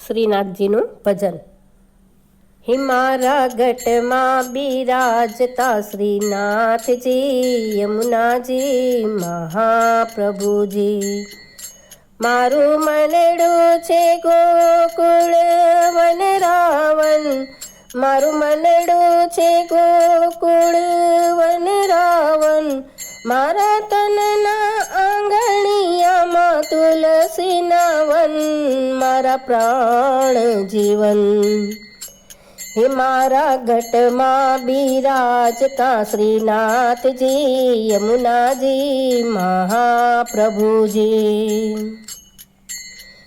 શ્રીનાથજીનું ભજન। હે મારા ગઢમાં બિરાજતા શ્રીનાથજી, યમુનાજી મહાપ્રભુજી। મારું મનડું છે ગોકુળ વન રાવણ, મારું મનડું છે ગોકુળ વન રાવણ। મારા તનના આંગણિયામાં તુલસીના વન, મારા પ્રાણ જીવન। હે મારા ઘટમાં બિરાજતા શ્રીનાથજી, યમુનાજી મહાપ્રભુજી।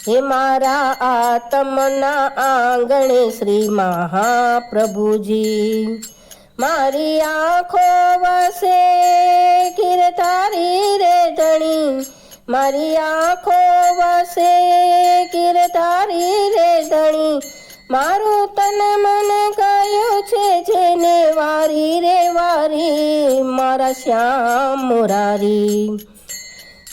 હે મારા આત્મના આંગણે શ્રી મહાપ્રભુજી। મારી આંખો વસે કીર્તારી રે ધણી, મારી આંખો વસે કીર્તારી રે ધણી। મારું તન મન ગયું છે જેને વારી રે વારી, મારા શ્યામ મુરારી।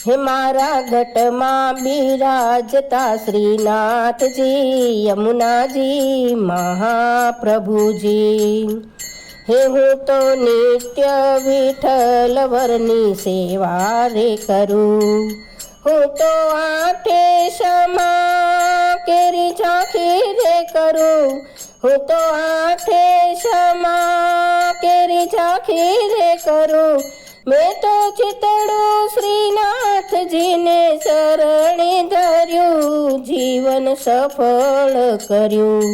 હે મારા ઘટમાં બિરાજતા શ્રીનાથજી, યમુનાજી મહાપ્રભુજી। હે હું તો નિત્ય વિઠ્ઠલ વરની સેવા રે કરું, હું તો આઠે ક્ષમા કેરી ઝાંખી રે કરું, હું તો આઠે ક્ષમા કેરી ઝાંખી રે કરું। મેં તો ચિતડું શ્રીનાથજીને શરણે ધર્યું, જીવન સફળ કર્યું।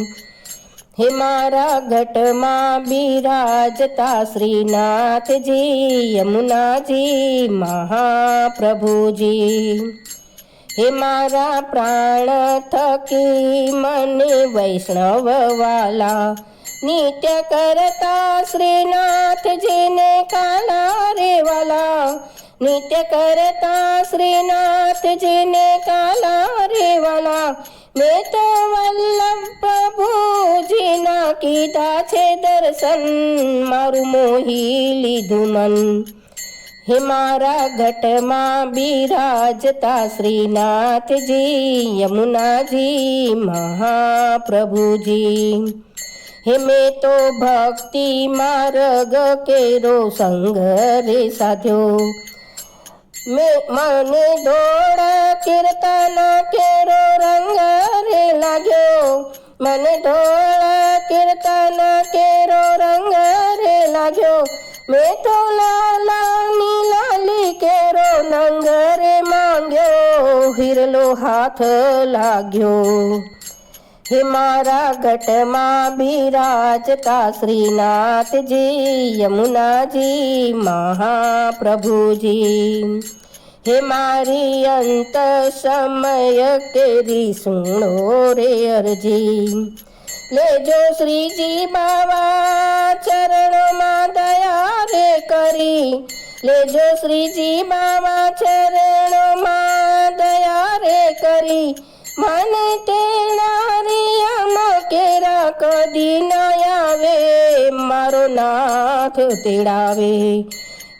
હે મારા ઘટમાં બિરાજતા શ્રીનાથજી, યમુનાજી મહાપ્રભુજી। હે મારા પ્રાણ થકી મને વૈષ્ણવ વાલા, નિત્ય કરતા શ્રીનાથજીને કાલા રે વાલા, નિત્ય કરતા શ્રીનાથજીને કાલા રે વાલા। મેં તો વલ્લભ પ્રભુજીના કીધા છે દર્શન, મારું મોહી લીધું મન। હે મારા ઘટમાં બિરાજતા શ્રીનાથજી, યમુનાજી મહાપ્રભુજી। હે મેં તો ભક્તિ માર્ગ કેરો સંગ રે સાધ્યો, મને દોડ કીર્તન કેરો રંગ રે લાગ્યો, મને દોડ કીર્તન કેરો રંગ રે લાગ્યો। મેં તો લાલાની લાલી કેરો નંગ રે માંગ્યો, હિરલો હાથ લાગ્યો। હે મારા ઘટમાં બિરાજતા શ્રીનાથજી, યમુનાજી મહાપ્રભુજી। હે મારી અંત સમય કેરી સુણો રે અરજી, લેજો શ્રીજી બાવા ચરણોમાં દયા રે કરી, લેજો શ્રીજી બાવા ચરણોમાં દયા રે કરી। મને તેડારિયામાં કેરા કદી ન આવે, મારો નાથ તેડાવે।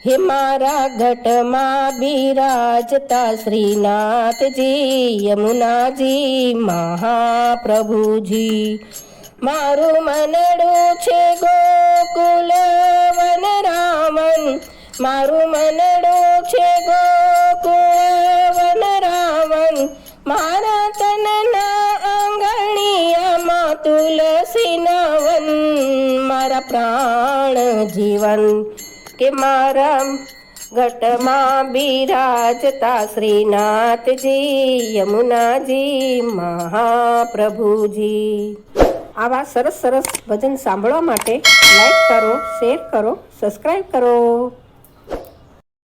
હે મારા ઘટમાં બિરાજતા શ્રીનાથજી, યમુનાજી મહાપ્રભુજી। મારું મનડું છે ગોકુલ વન રાવણ, મારું મનડું છે ગોકુળ વન રાવણ। મારા તનના આંગણિયામાં તુલસીના વન, મારા પ્રાણ જીવન। કે મારા ઘટમાં બિરાજતા શ્રીનાથજી, યમુનાજી મહાપ્રભુજી। આવા સરસ સરસ ભજન સાંભળવા માટે લાઈક કરો, શેર કરો, સબસ્ક્રાઈબ કરો।